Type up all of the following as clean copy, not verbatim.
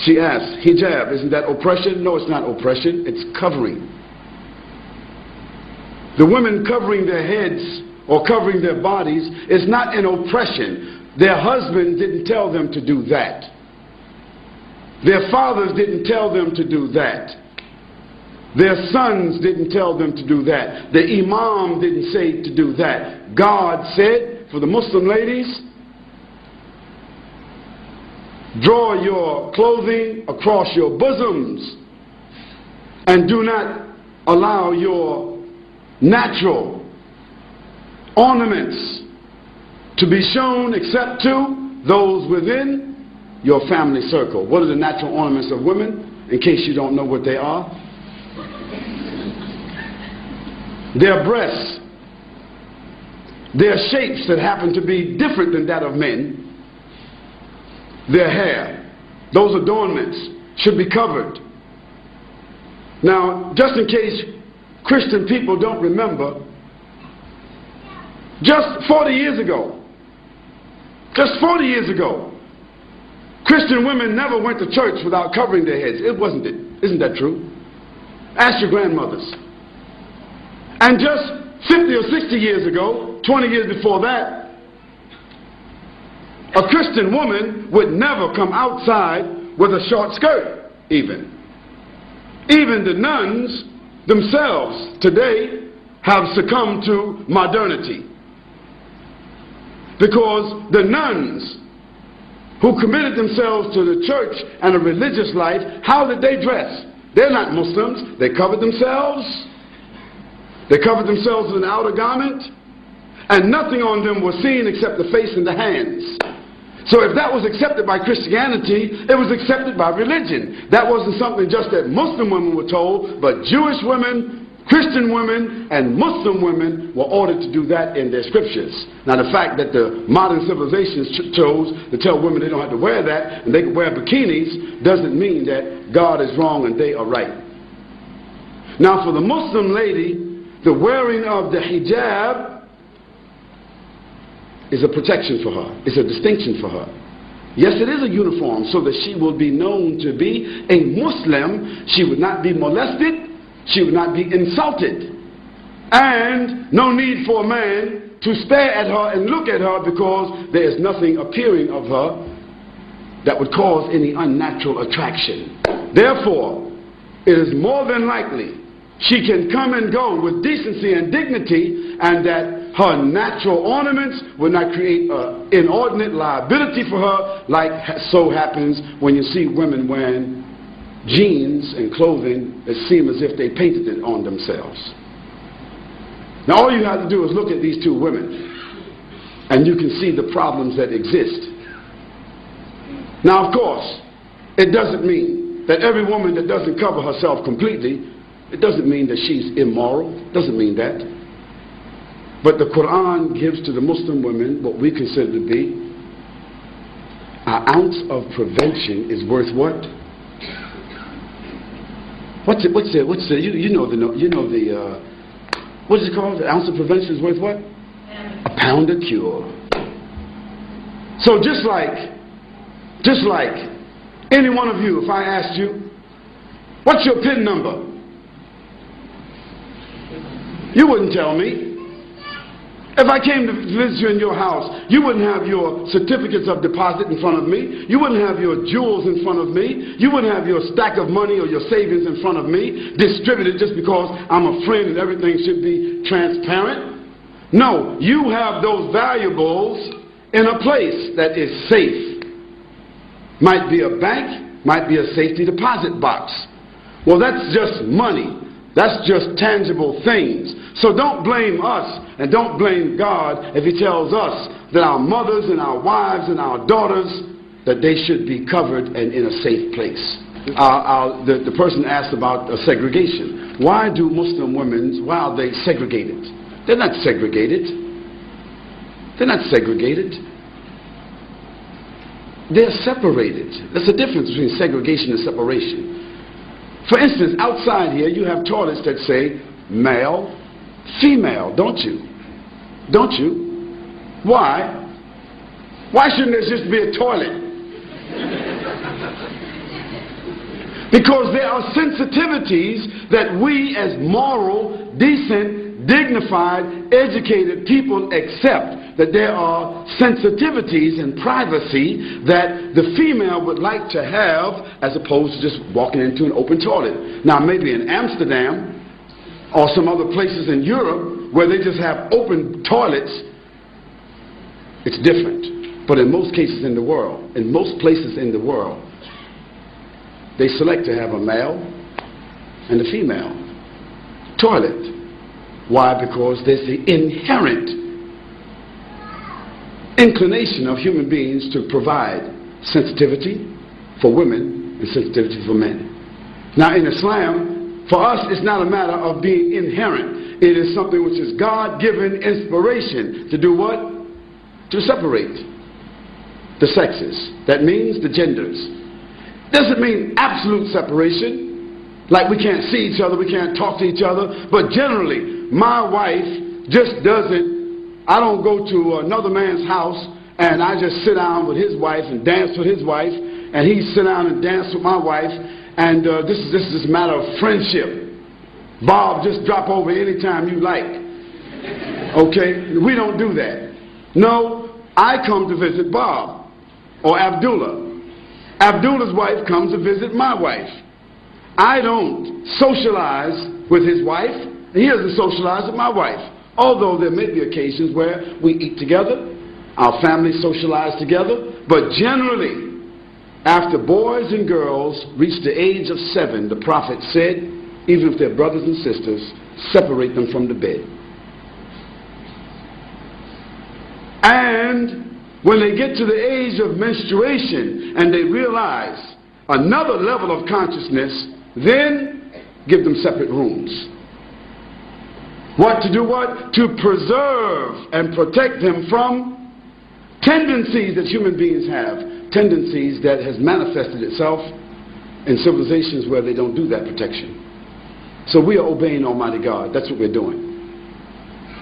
She asked, hijab, isn't that oppression? No, it's not oppression, it's covering. The women covering their heads or covering their bodies is not an oppression. Their husband didn't tell them to do that. Their fathers didn't tell them to do that. Their sons didn't tell them to do that. The imam didn't say to do that. God said, for the Muslim ladies, draw your clothing across your bosoms and do not allow your natural ornaments to be shown except to those within your family circle. What are the natural ornaments of women, in case you don't know what they are? Their breasts, their shapes that happen to be different than that of men, their hair, those adornments should be covered. Now, just in case Christian people don't remember, just 40 years ago, Christian women never went to church without covering their heads. It wasn't it. Isn't that true? Ask your grandmothers. And just 50 or 60 years ago, 20 years before that, a Christian woman would never come outside with a short skirt, even. Even the nuns themselves today have succumbed to modernity. Because the nuns who committed themselves to the church and a religious life, how did they dress? They're not Muslims. They covered themselves. They covered themselves with an outer garment, and nothing on them was seen except the face and the hands. So if that was accepted by Christianity, it was accepted by religion. That wasn't something just that Muslim women were told, but Jewish women, Christian women, and Muslim women were ordered to do that in their scriptures. Now the fact that the modern civilizations chose to tell women they don't have to wear that and they can wear bikinis doesn't mean that God is wrong and they are right. Now for the Muslim lady, the wearing of the hijab is a protection for her. It's a distinction for her. Yes, it is a uniform so that she will be known to be a Muslim. She would not be molested. She would not be insulted. And no need for a man to stare at her and look at her because there is nothing appearing of her that would cause any unnatural attraction. Therefore, it is more than likely she can come and go with decency and dignity, and that her natural ornaments will not create an inordinate liability for her, like so happens when you see women wearing jeans and clothing that seem as if they painted it on themselves. Now all you have to do is look at these two women and you can see the problems that exist. Now of course, it doesn't mean that every woman that doesn't cover herself completely, it doesn't mean that she's immoral. It doesn't mean that. But the Quran gives to the Muslim women what we consider to be an ounce of prevention is worth what? What is it called? The ounce of prevention is worth what? A pound of cure. So just like any one of you, if I asked you, what's your PIN number? You wouldn't tell me. If I came to visit you in your house, you wouldn't have your certificates of deposit in front of me. You wouldn't have your jewels in front of me. You wouldn't have your stack of money or your savings in front of me, distributed just because I'm a friend and everything should be transparent. No, you have those valuables in a place that is safe. Might be a bank, might be a safety deposit box. Well, that's just money. That's just tangible things. So don't blame us and don't blame God if He tells us that our mothers and our wives and our daughters, that they should be covered and in a safe place. The person asked about segregation. Why do Muslim women, why are they segregated? They're not segregated. They're not segregated. They're separated. There's a difference between segregation and separation. For instance, outside here you have toilets that say male, female, don't you? Don't you? Why? Why shouldn't there just be a toilet? Because there are sensitivities that we as moral, decent, dignified, educated people accept, that there are sensitivities and privacy that the female would like to have as opposed to just walking into an open toilet. Now maybe in Amsterdam or some other places in Europe where they just have open toilets, it's different. But in most cases in the world, in most places in the world, they select to have a male and a female toilet. Why? Because there's the inherent inclination of human beings to provide sensitivity for women and sensitivity for men. Now in Islam, for us, it's not a matter of being inherent. It is something which is God-given inspiration to do what? To separate the sexes. That means the genders. Doesn't mean absolute separation, like we can't see each other, we can't talk to each other, but generally, my wife just doesn't, I don't go to another man's house and I just sit down with his wife and dance with his wife, and he sit down and dance with my wife, and this is a matter of friendship. Bob, just drop over anytime you like. Okay? We don't do that. No, I come to visit Bob or Abdullah. Abdullah's wife comes to visit my wife. I don't socialize with his wife, and he doesn't socialize with my wife. Although there may be occasions where we eat together, our families socialize together, but generally, after boys and girls reach the age of 7, the Prophet said, even if they're brothers and sisters, separate them from the bed. And when they get to the age of menstruation and they realize another level of consciousness, then give them separate rooms. What to do what? To preserve and protect them from tendencies that human beings have. Tendencies that has manifested itself in civilizations where they don't do that protection. So we are obeying Almighty God. That's what we're doing.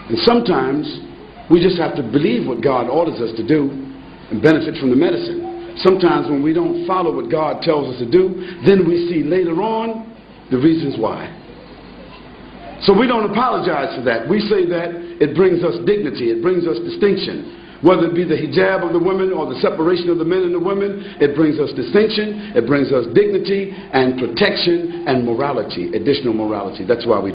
And sometimes we just have to believe what God orders us to do and benefit from the medicine. Sometimes when we don't follow what God tells us to do, then we see later on the reasons why. So we don't apologize for that. We say that it brings us dignity, it brings us distinction. Whether it be the hijab of the women or the separation of the men and the women, it brings us distinction, it brings us dignity and protection and morality, additional morality. That's why we